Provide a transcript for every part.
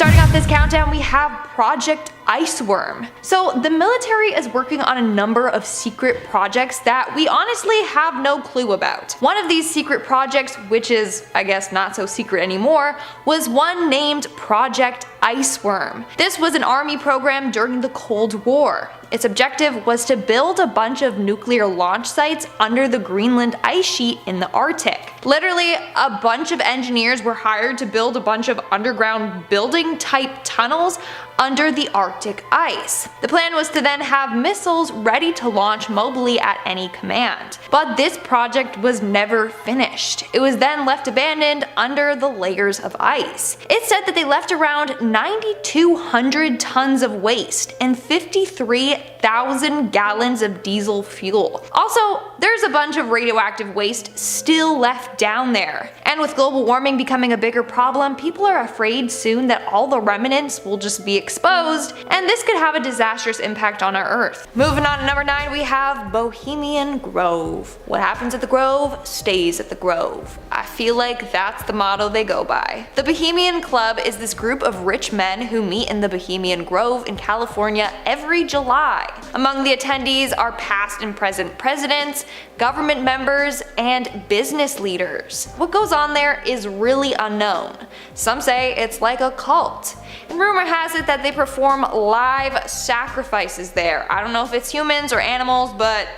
Starting off this countdown, we have Project ICEWORM. So the military is working on a number of secret projects that we honestly have no clue about. One of these secret projects, which is I guess not so secret anymore, was one named Project ICEWORM. This was an army program during the Cold War. Its objective was to build a bunch of nuclear launch sites under the Greenland ice sheet in the Arctic. Literally, a bunch of engineers were hired to build a bunch of underground building type tunnels under the Arctic ice. The plan was to then have missiles ready to launch mobily at any command. But this project was never finished. It was then left abandoned under the layers of ice. It said that they left around 9,200 tons of waste and 53,000 gallons of diesel fuel. Also, there's a bunch of radioactive waste still left down there. And with global warming becoming a bigger problem, people are afraid soon that all the remnants will just be exposed, and this could have a disastrous impact on our Earth. Moving on to number 9, we have Bohemian Grove. What happens at the Grove stays at the Grove. I feel like that's the motto they go by. The Bohemian Club is this group of rich men who meet in the Bohemian Grove in California every July. Among the attendees are past and present presidents, government members, and business leaders. What goes on there is really unknown. Some say it's like a cult. And rumor has it that they perform live sacrifices there. I don't know if it's humans or animals, but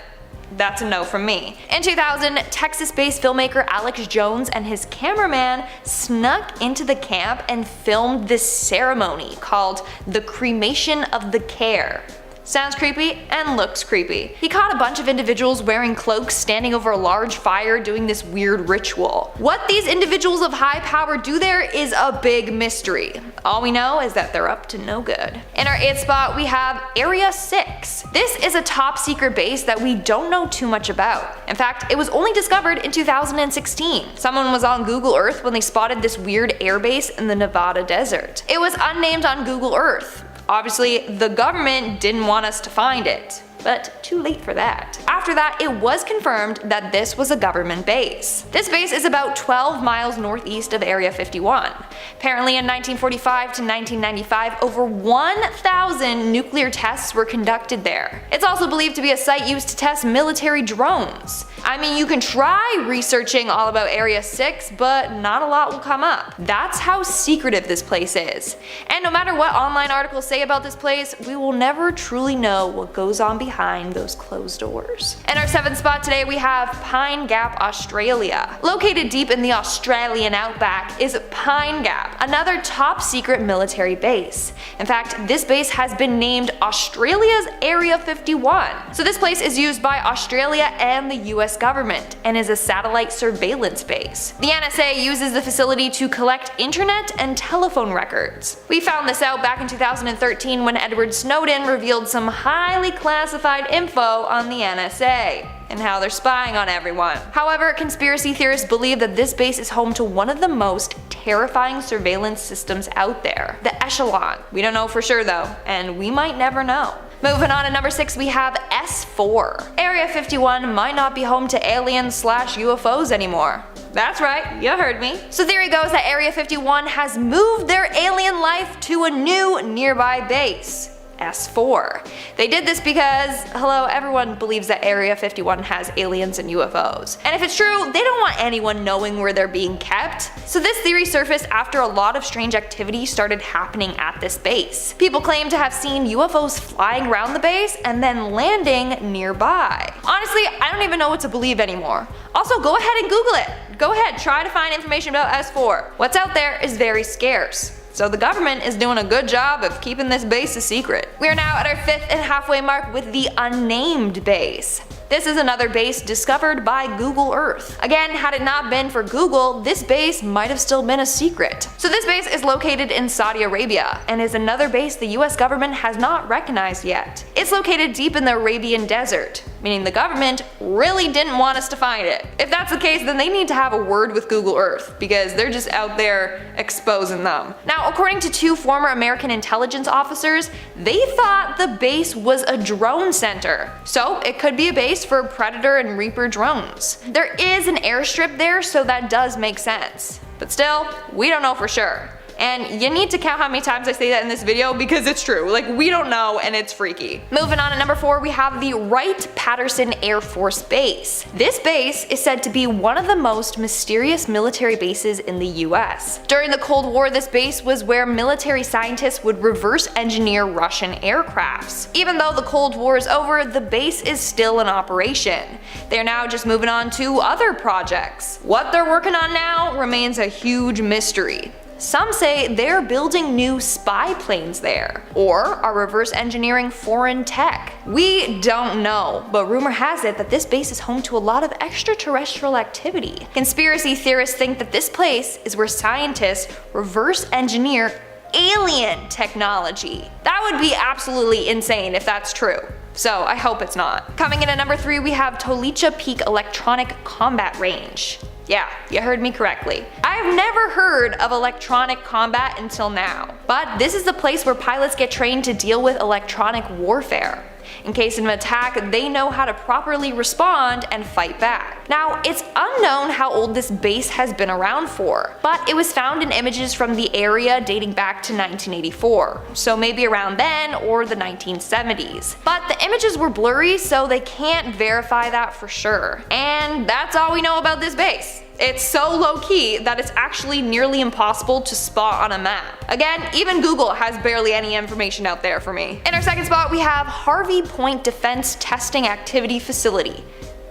that's a no from me. In 2000, Texas-based filmmaker Alex Jones and his cameraman snuck into the camp and filmed this ceremony called the Cremation of the Care. Sounds creepy and looks creepy. He caught a bunch of individuals wearing cloaks standing over a large fire doing this weird ritual. What these individuals of high power do there is a big mystery. All we know is that they're up to no good. In our 8th spot, we have Area 6. This is a top secret base that we don't know too much about. In fact, it was only discovered in 2016. Someone was on Google Earth when they spotted this weird airbase in the Nevada desert. It was unnamed on Google Earth. Obviously, the government didn't want us to find it, but too late for that. After that, it was confirmed that this was a government base. This base is about 12 miles northeast of Area 51. Apparently in 1945 to 1995, over 1,000 nuclear tests were conducted there. It's also believed to be a site used to test military drones. I mean, you can try researching all about Area 6, but not a lot will come up. That's how secretive this place is. And no matter what online articles say about this place, we will never truly know what goes on behind those closed doors. In our 7th spot today, we have Pine Gap, Australia. Located deep in the Australian outback is Pine Gap, another top secret military base. In fact, this base has been named Australia's Area 51. So this place is used by Australia and the US government and is a satellite surveillance base. The NSA uses the facility to collect internet and telephone records. We found this out back in 2013 when Edward Snowden revealed some highly classified info on the NSA and how they're spying on everyone. However, conspiracy theorists believe that this base is home to one of the most terrifying surveillance systems out there, the Echelon. We don't know for sure though, and we might never know. Moving on to number 6, we have S4. Area 51 might not be home to aliens/UFOs anymore. That's right, you heard me. So theory goes that Area 51 has moved their alien life to a new nearby base. S4. They did this because, hello, everyone believes that Area 51 has aliens and UFOs. And if it's true, they don't want anyone knowing where they're being kept. So this theory surfaced after a lot of strange activity started happening at this base. People claim to have seen UFOs flying around the base and then landing nearby. Honestly, I don't even know what to believe anymore. Also, go ahead and Google it. Go ahead, try to find information about S4. What's out there is very scarce. So the government is doing a good job of keeping this base a secret. We are now at our 5th and halfway mark with the unnamed base. This is another base discovered by Google Earth. Again, had it not been for Google, this base might have still been a secret. So this base is located in Saudi Arabia and is another base the US government has not recognized yet. It's located deep in the Arabian desert, meaning the government really didn't want us to find it. If that's the case, then they need to have a word with Google Earth because they're just out there exposing them. Now, according to 2 former American intelligence officers, they thought the base was a drone center. So it could be a base for Predator and Reaper drones. There is an airstrip there, so that does make sense. But still, we don't know for sure. And you need to count how many times I say that in this video because it's true. Like, we don't know and it's freaky. Moving on to number 4, we have the Wright-Patterson Air Force Base. This base is said to be one of the most mysterious military bases in the US. During the Cold War, this base was where military scientists would reverse engineer Russian aircrafts. Even though the Cold War is over, the base is still in operation. They're now just moving on to other projects. What they're working on now remains a huge mystery. Some say they're building new spy planes there, or are reverse engineering foreign tech. We don't know, but rumor has it that this base is home to a lot of extraterrestrial activity. Conspiracy theorists think that this place is where scientists reverse engineer alien technology. That would be absolutely insane if that's true. So I hope it's not. Coming in at number 3, we have Tolicha Peak Electronic Combat Range. Yeah, you heard me correctly. I've never heard of electronic combat until now, but this is the place where pilots get trained to deal with electronic warfare. In case of an attack, they know how to properly respond and fight back. Now, it's unknown how old this base has been around for, but it was found in images from the area dating back to 1984, so maybe around then or the 1970s. But the images were blurry, so they can't verify that for sure. And that's all we know about this base. It's so low-key that it's actually nearly impossible to spot on a map. Again, even Google has barely any information out there for me. In our second spot, we have Harvey Point Defense Testing Activity Facility.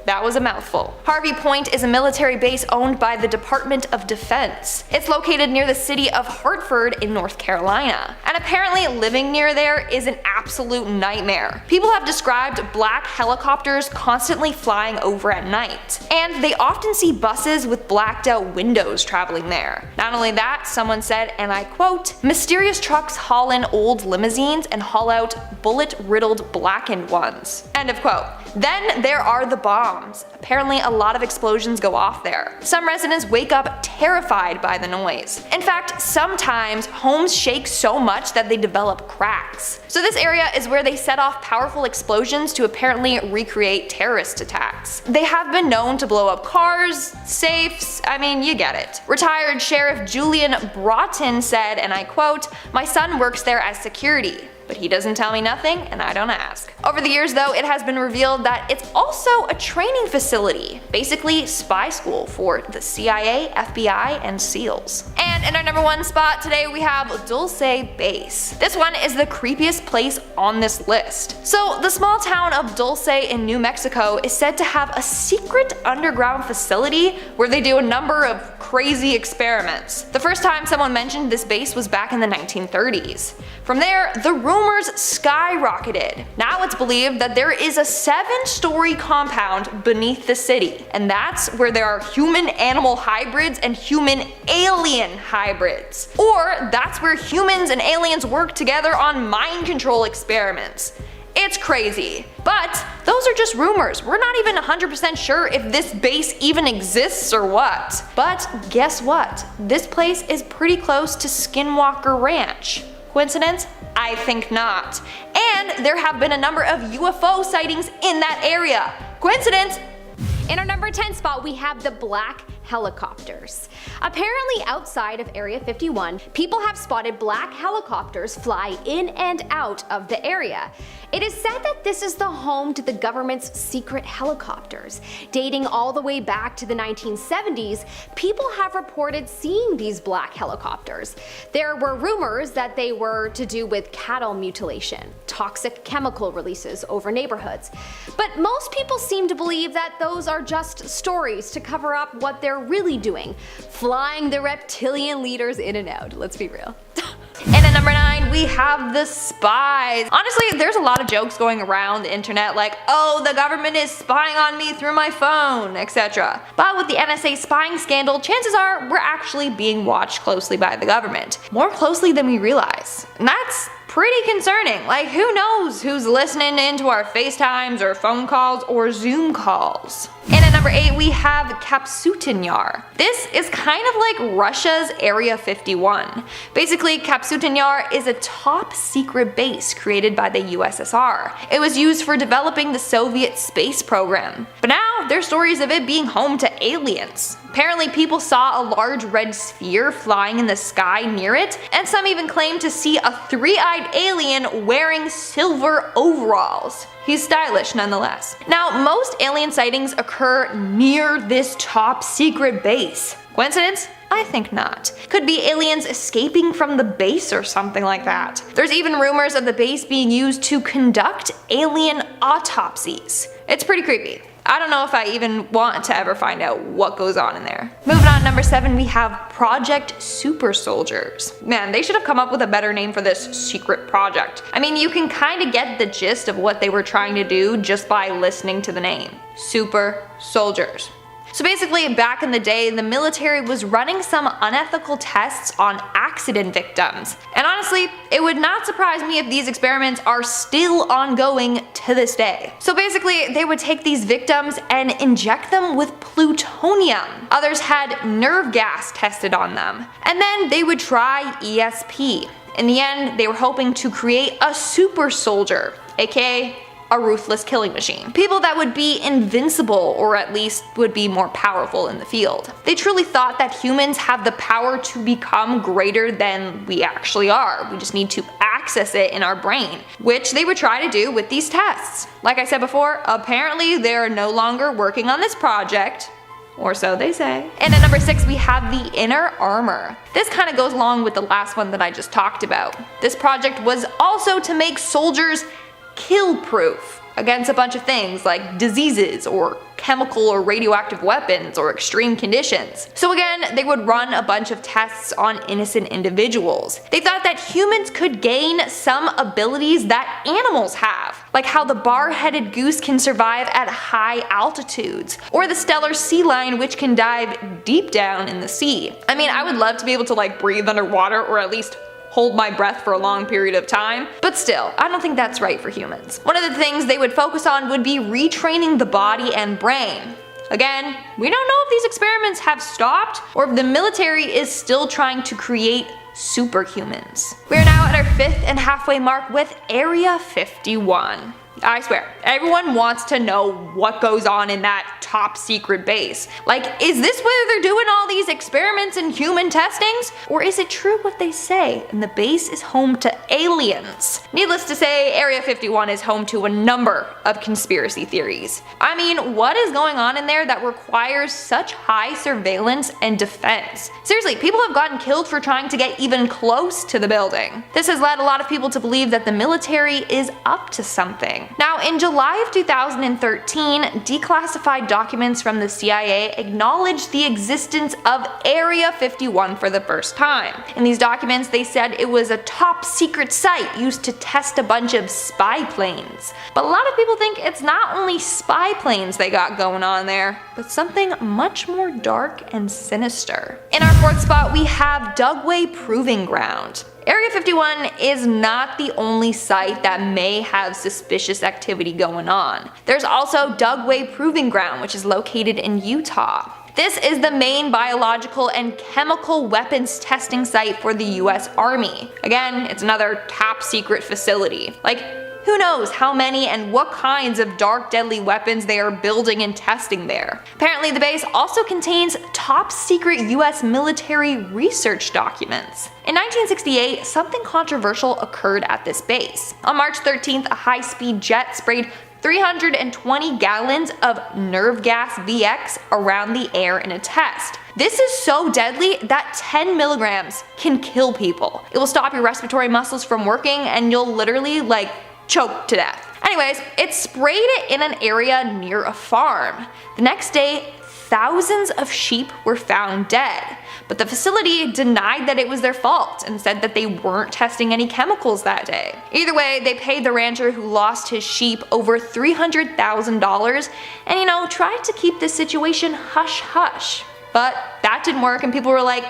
That was a mouthful. Harvey Point is a military base owned by the Department of Defense. It's located near the city of Hartford in North Carolina. And apparently living near there is an absolute nightmare. People have described black helicopters constantly flying over at night. And they often see buses with blacked out windows traveling there. Not only that, someone said, and I quote, "Mysterious trucks haul in old limousines and haul out bullet-riddled blackened ones." End of quote. Then there are the bombs. Apparently a lot of explosions go off there. Some residents wake up terrified by the noise. In fact, sometimes homes shake so much that they develop cracks. So this area is where they set off powerful explosions to apparently recreate terrorist attacks. They have been known to blow up cars, safes, I mean, you get it. Retired Sheriff Julian Broughton said, and I quote, "My son works there as security, but he doesn't tell me nothing and I don't ask." Over the years though, it has been revealed that it's also a training facility, basically spy school for the CIA, FBI, and SEALs. And in our number 1 spot today we have Dulce Base. This one is the creepiest place on this list. So the small town of Dulce in New Mexico is said to have a secret underground facility where they do a number of crazy experiments. The first time someone mentioned this base was back in the 1930s. From there, the rumors skyrocketed. Now it's believed that there is a 7-story compound beneath the city, and that's where there are human-animal hybrids and human-alien hybrids. Or that's where humans and aliens work together on mind control experiments. It's crazy. But those are just rumors. We're not even 100% sure if this base even exists or what. But guess what? This place is pretty close to Skinwalker Ranch. Coincidence? I think not. And there have been a number of UFO sightings in that area. Coincidence? In our number 10 spot, we have the black helicopters. Apparently outside of Area 51, people have spotted black helicopters fly in and out of the area. It is said that this is the home to the government's secret helicopters. Dating all the way back to the 1970s, people have reported seeing these black helicopters. There were rumors that they were to do with cattle mutilation, toxic chemical releases over neighborhoods. But most people seem to believe that those are just stories to cover up what they're really doing, flying the reptilian leaders in and out. Let's be real. And at number 9, we have the spies. Honestly, there's a lot of jokes going around the internet like, oh, the government is spying on me through my phone, etc. But with the NSA spying scandal, chances are we're actually being watched closely by the government. More closely than we realize. And that's pretty concerning. Like, who knows who's listening into our FaceTimes or phone calls or Zoom calls. And at number 8, we have Kapsutin Yar. This is kind of like Russia's Area 51. Basically, Kapsutin Yar is a top secret base created by the USSR. It was used for developing the Soviet space program. But now now, there's stories of it being home to aliens. Apparently people saw a large red sphere flying in the sky near it, and some even claim to see a three-eyed alien wearing silver overalls. He's stylish nonetheless. Now, most alien sightings occur near this top secret base. Coincidence? I think not. Could be aliens escaping from the base or something like that. There's even rumors of the base being used to conduct alien autopsies. It's pretty creepy. I don't know if I even want to ever find out what goes on in there. Moving on, number 7, we have Project Super Soldiers. Man, they should have come up with a better name for this secret project. I mean, you can kind of get the gist of what they were trying to do just by listening to the name. Super Soldiers. So basically, back in the day, the military was running some unethical tests on accident victims. And honestly, it would not surprise me if these experiments are still ongoing to this day. So basically, they would take these victims and inject them with plutonium. Others had nerve gas tested on them. And then they would try ESP. In the end, they were hoping to create a super soldier, aka a ruthless killing machine. People that would be invincible, or at least would be more powerful in the field. They truly thought that humans have the power to become greater than we actually are. We just need to access it in our brain, which they would try to do with these tests. Like I said before, apparently they're no longer working on this project, or so they say. And at number 6, we have the inner armor. This kind of goes along with the last one that I just talked about. This project was also to make soldiers kill-proof against a bunch of things like diseases or chemical or radioactive weapons or extreme conditions. So again, they would run a bunch of tests on innocent individuals. They thought that humans could gain some abilities that animals have, like how the bar-headed goose can survive at high altitudes, or the stellar sea lion which can dive deep down in the sea. I mean, I would love to be able to like breathe underwater, or at least hold my breath for a long period of time, but still, I don't think that's right for humans. One of the things they would focus on would be retraining the body and brain. Again, we don't know if these experiments have stopped or if the military is still trying to create superhumans. We are now at our 5th and halfway mark with Area 51. I swear, everyone wants to know what goes on in that top secret base. Like, is this where they're doing all these experiments and human testings? Or is it true what they say, and the base is home to aliens? Needless to say, Area 51 is home to a number of conspiracy theories. I mean, what is going on in there that requires such high surveillance and defense? Seriously, people have gotten killed for trying to get even close to the building. This has led a lot of people to believe that the military is up to something. Now, in July of 2013, declassified documents from the CIA acknowledged the existence of Area 51 for the first time. In these documents, they said it was a top secret site used to test a bunch of spy planes. But a lot of people think it's not only spy planes they got going on there, but something much more dark and sinister. In our 4th spot, we have Dugway Proving Ground. Area 51 is not the only site that may have suspicious activity going on. There's also Dugway Proving Ground, which is located in Utah. This is the main biological and chemical weapons testing site for the US Army. Again, it's another top secret facility. Like, who knows how many and what kinds of dark deadly weapons they are building and testing there. Apparently the base also contains top secret US military research documents. In 1968, something controversial occurred at this base. On March 13th, a high-speed jet sprayed 320 gallons of nerve gas VX around the air in a test. This is so deadly that 10 milligrams can kill people. It will stop your respiratory muscles from working and you'll literally like choke to death. Anyways, it sprayed it in an area near a farm. The next day, thousands of sheep were found dead, but the facility denied that it was their fault and said that they weren't testing any chemicals that day. Either way, they paid the rancher who lost his sheep over $300,000 and tried to keep this situation hush hush. But that didn't work and people were like,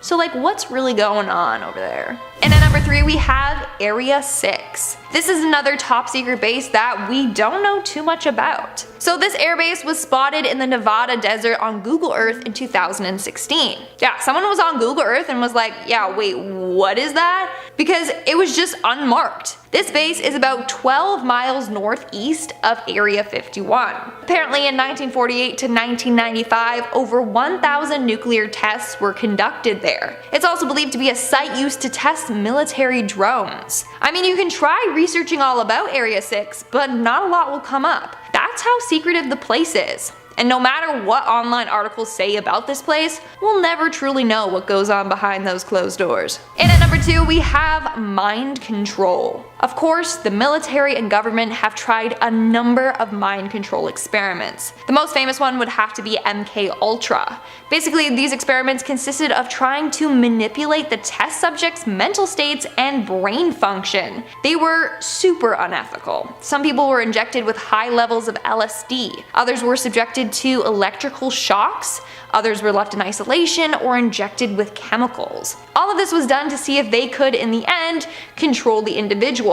so what's really going on over there? And at number 3, we have Area 6. This is another top secret base that we don't know too much about. So this airbase was spotted in the Nevada desert on Google Earth in 2016. Yeah, someone was on Google Earth and was like, yeah, wait, what is that? Because it was just unmarked. This base is about 12 miles northeast of Area 51. Apparently in 1948 to 1995, over 1,000 nuclear tests were conducted there. It's also believed to be a site used to test military drones. I mean, you can try researching all about Area 6, but not a lot will come up. That's how secretive the place is. And no matter what online articles say about this place, we'll never truly know what goes on behind those closed doors. And at number 2, we have mind control. Of course, the military and government have tried a number of mind control experiments. The most famous one would have to be MK Ultra. Basically, these experiments consisted of trying to manipulate the test subjects' mental states and brain function. They were super unethical. Some people were injected with high levels of LSD. Others were subjected to electrical shocks. Others were left in isolation or injected with chemicals. All of this was done to see if they could, in the end, control the individual.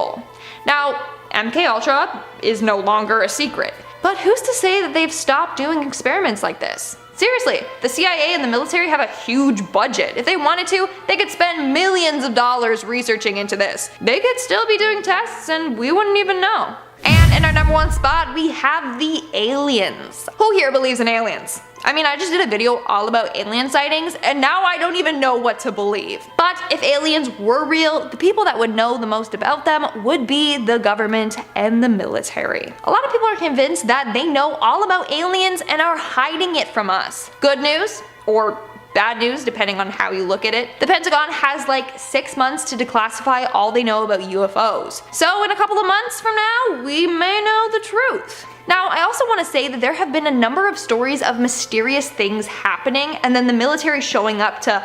Now, MK Ultra is no longer a secret, but who's to say that they've stopped doing experiments like this? Seriously, the CIA and the military have a huge budget. If they wanted to, they could spend millions of dollars researching into this. They could still be doing tests and we wouldn't even know. And in our number 1 spot, we have the aliens. Who here believes in aliens? I mean, I just did a video all about alien sightings, and now I don't even know what to believe. But if aliens were real, the people that would know the most about them would be the government and the military. A lot of people are convinced that they know all about aliens and are hiding it from us. Good news, or bad news depending on how you look at it, the Pentagon has like 6 months to declassify all they know about UFOs. So in a couple of months from now, we may know the truth. Now, I also want to say that there have been a number of stories of mysterious things happening and then the military showing up to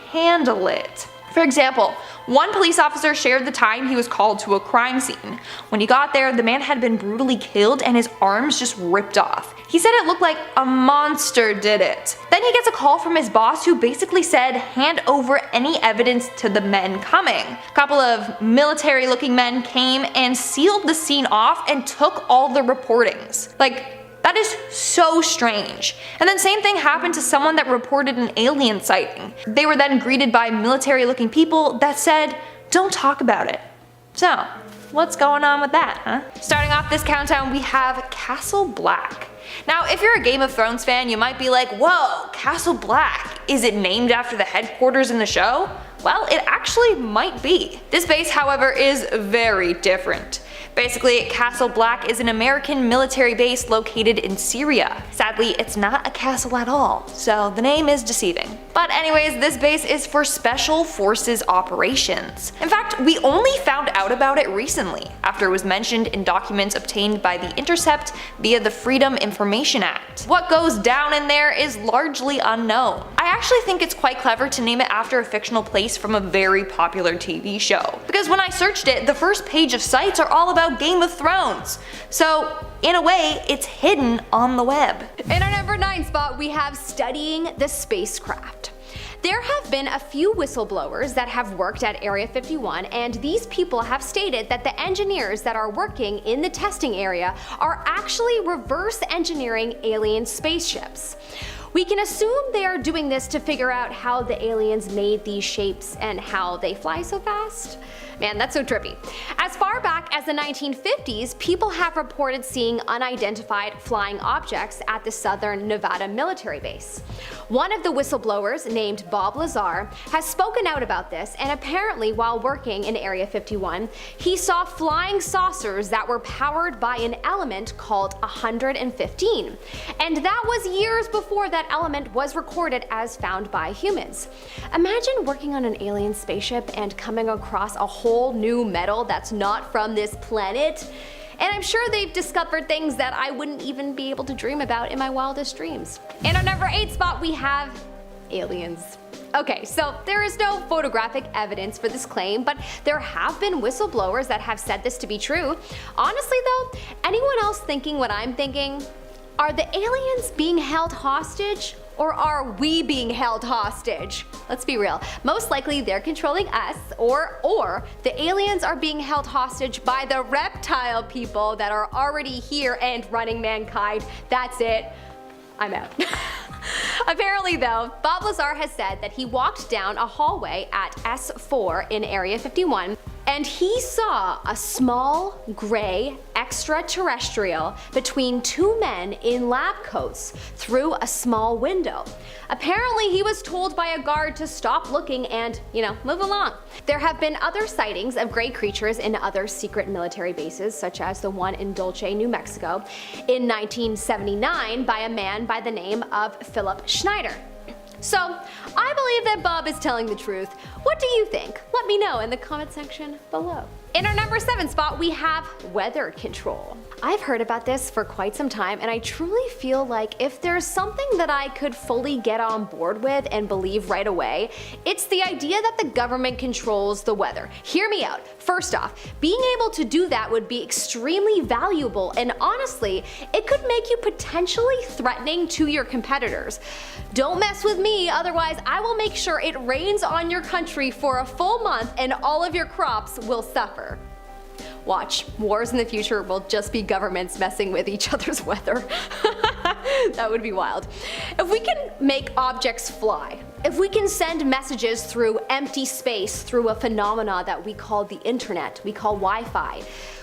handle it. For example, one police officer shared the time he was called to a crime scene. When he got there, the man had been brutally killed and his arms just ripped off. He said it looked like a monster did it. Then he gets a call from his boss who basically said, hand over any evidence to the men coming. A couple of military looking men came and sealed the scene off and took all the reportings. That is so strange. And then same thing happened to someone that reported an alien sighting. They were then greeted by military looking people that said, don't talk about it. So, what's going on with that, huh? Starting off this countdown, we have Castle Black. Now, if you're a Game of Thrones fan, you might be like, whoa, Castle Black, is it named after the headquarters in the show? Well, it actually might be. This base, however, is very different. Basically, Castle Black is an American military base located in Syria. Sadly, it's not a castle at all, so the name is deceiving. But anyways, this base is for Special Forces operations. In fact, we only found out about it recently, after it was mentioned in documents obtained by The Intercept via the Freedom Information Act. What goes down in there is largely unknown. I actually think it's quite clever to name it after a fictional place from a very popular TV show, because when I searched it, the first page of sites are all about Game of Thrones. So in a way, it's hidden on the web. In our number 9 spot, we have studying the spacecraft. There have been a few whistleblowers that have worked at Area 51, and these people have stated that the engineers that are working in the testing area are actually reverse engineering alien spaceships. We can assume they are doing this to figure out how the aliens made these shapes and how they fly so fast. Man, that's so trippy. As far back as the 1950s, people have reported seeing unidentified flying objects at the Southern Nevada military base. One of the whistleblowers, named Bob Lazar, has spoken out about this, and apparently while working in Area 51, he saw flying saucers that were powered by an element called 115. And that was years before that element was recorded as found by humans. Imagine working on an alien spaceship and coming across a whole new metal that's not from this planet. And I'm sure they've discovered things that I wouldn't even be able to dream about in my wildest dreams. In our number 8 spot, we have aliens. Okay, so there is no photographic evidence for this claim, but there have been whistleblowers that have said this to be true. Honestly though, anyone else thinking what I'm thinking? Are the aliens being held hostage? Or are we being held hostage? Let's be real. Most likely they're controlling us, or the aliens are being held hostage by the reptile people that are already here and running mankind. That's it. I'm out. Apparently though, Bob Lazar has said that he walked down a hallway at S4 in Area 51 and he saw a small gray extraterrestrial between two men in lab coats through a small window. Apparently he was told by a guard to stop looking and, move along. There have been other sightings of gray creatures in other secret military bases, such as the one in Dulce, New Mexico, in 1979 by a man by the name of Philip Schneider. So, I believe that Bob is telling the truth. What do you think? Let me know in the comment section below. In our number 7 spot, we have weather control. I've heard about this for quite some time, and I truly feel like if there's something that I could fully get on board with and believe right away, it's the idea that the government controls the weather. Hear me out. First off, being able to do that would be extremely valuable, and honestly, it could make you potentially threatening to your competitors. Don't mess with me, otherwise I will make sure it rains on your country for a full month and all of your crops will suffer. Watch, wars in the future will just be governments messing with each other's weather. That would be wild. If we can make objects fly, if we can send messages through empty space through a phenomena that we call the internet, we call Wi-Fi,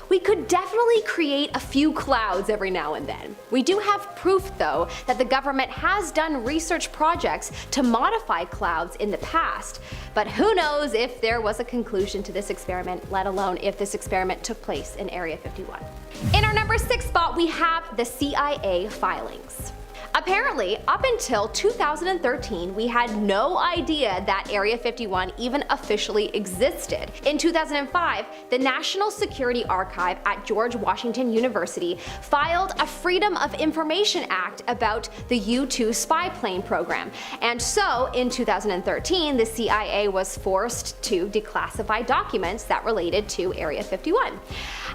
we could definitely create a few clouds every now and then. We do have proof though that the government has done research projects to modify clouds in the past, but who knows if there was a conclusion to this experiment, let alone if this experiment took place in Area 51. In our number 6 spot, we have the CIA filings. Apparently, up until 2013, we had no idea that Area 51 even officially existed. In 2005, the National Security Archive at George Washington University filed a Freedom of Information Act about the U-2 spy plane program. And so, in 2013, the CIA was forced to declassify documents that related to Area 51.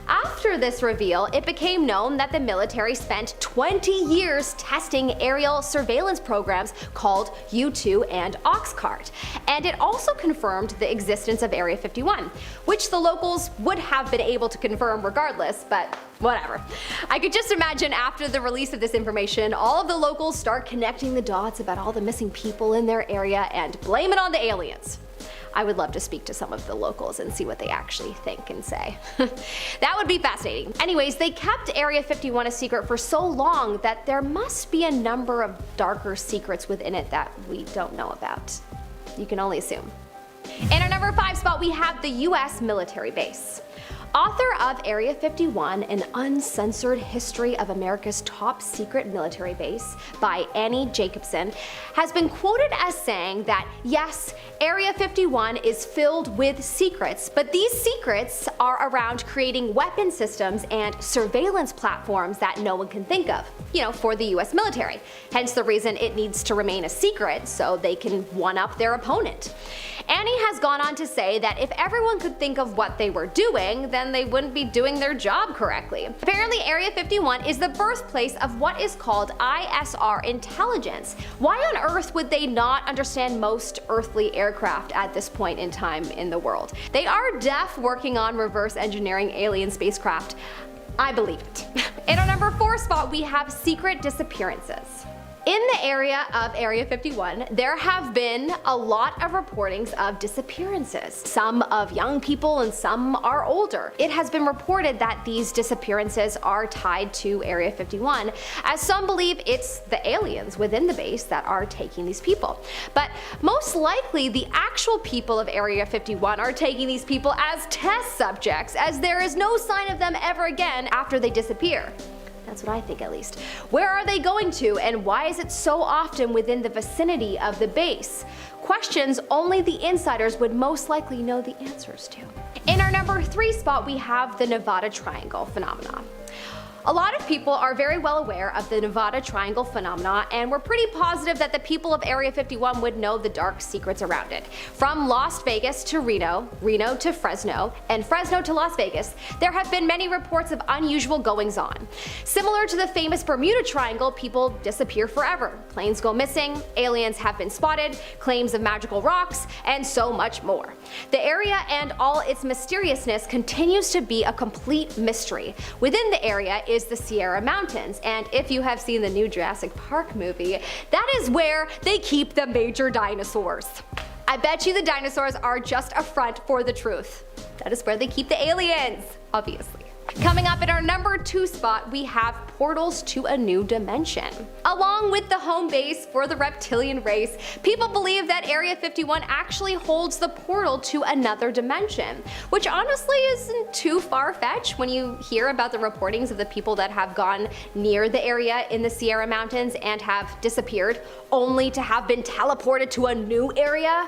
After this reveal, it became known that the military spent 20 years testing aerial surveillance programs called U-2 and Oxcart, and it also confirmed the existence of Area 51, which the locals would have been able to confirm regardless, but whatever. I could just imagine after the release of this information, all of the locals start connecting the dots about all the missing people in their area and blame it on the aliens. I would love to speak to some of the locals and see what they actually think and say. That would be fascinating. Anyways, they kept Area 51 a secret for so long that there must be a number of darker secrets within it that we don't know about. You can only assume. In our number 5 spot, we have the US military base. Author of Area 51, An Uncensored History of America's Top Secret Military Base by Annie Jacobson, has been quoted as saying that yes, Area 51 is filled with secrets, but these secrets are around creating weapon systems and surveillance platforms that no one can think of, for the US military. Hence the reason it needs to remain a secret so they can one-up their opponent. Annie has gone on to say that if everyone could think of what they were doing, then they wouldn't be doing their job correctly. Apparently, Area 51 is the birthplace of what is called ISR intelligence. Why on earth would they not understand most earthly aircraft at this point in time in the world? They are working on reverse engineering alien spacecraft. I believe it. In our number 4 spot, we have secret disappearances. In the area of Area 51, there have been a lot of reportings of disappearances, some of young people and some are older. It has been reported that these disappearances are tied to Area 51, as some believe it's the aliens within the base that are taking these people. But most likely, the actual people of Area 51 are taking these people as test subjects, as there is no sign of them ever again after they disappear. That's what I think, at least. Where are they going to, and why is it so often within the vicinity of the base? Questions only the insiders would most likely know the answers to. In our number 3 spot, we have the Nevada Triangle phenomena. A lot of people are very well aware of the Nevada Triangle phenomena, and we're pretty positive that the people of Area 51 would know the dark secrets around it. From Las Vegas to Reno, Reno to Fresno, and Fresno to Las Vegas, there have been many reports of unusual goings-on. Similar to the famous Bermuda Triangle, people disappear forever. Planes go missing, aliens have been spotted, claims of magical rocks, and so much more. The area and all its mysteriousness continues to be a complete mystery. Within the area is the Sierra Mountains, and if you have seen the new Jurassic Park movie, that is where they keep the major dinosaurs. I bet you the dinosaurs are just a front for the truth. that is where they keep the aliens, obviously. Coming up at our number 2 spot, we have portals to a new dimension. Along with the home base for the reptilian race, people believe that Area 51 actually holds the portal to another dimension, which honestly isn't too far-fetched when you hear about the reportings of the people that have gone near the area in the Sierra Mountains and have disappeared, only to have been teleported to a new area.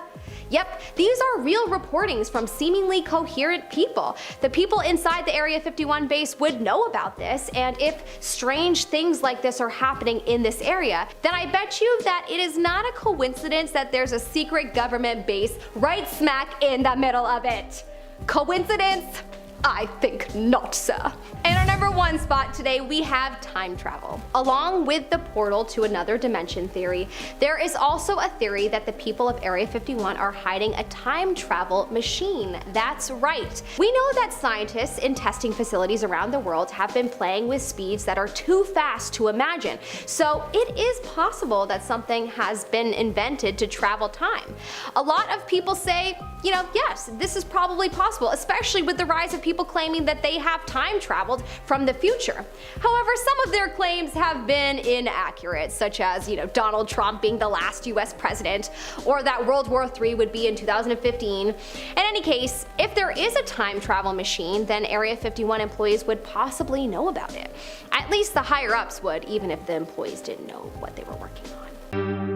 Yep, these are real reportings from seemingly coherent people. The people inside the Area 51 base would know about this, and if strange things like this are happening in this area, then I bet you that it is not a coincidence that there's a secret government base right smack in the middle of it. Coincidence? I think not, sir. In our number 1 spot today, we have time travel. Along with the portal to another dimension theory, there is also a theory that the people of Area 51 are hiding a time travel machine. That's right. We know that scientists in testing facilities around the world have been playing with speeds that are too fast to imagine, so it is possible that something has been invented to travel time. A lot of people say, yes, this is probably possible, especially with the rise of people claiming that they have time traveled from the future. However, some of their claims have been inaccurate, such as, Donald Trump being the last US president, or that World War III would be in 2015. In any case, if there is a time travel machine, then Area 51 employees would possibly know about it. At least the higher ups would, even if the employees didn't know what they were working on.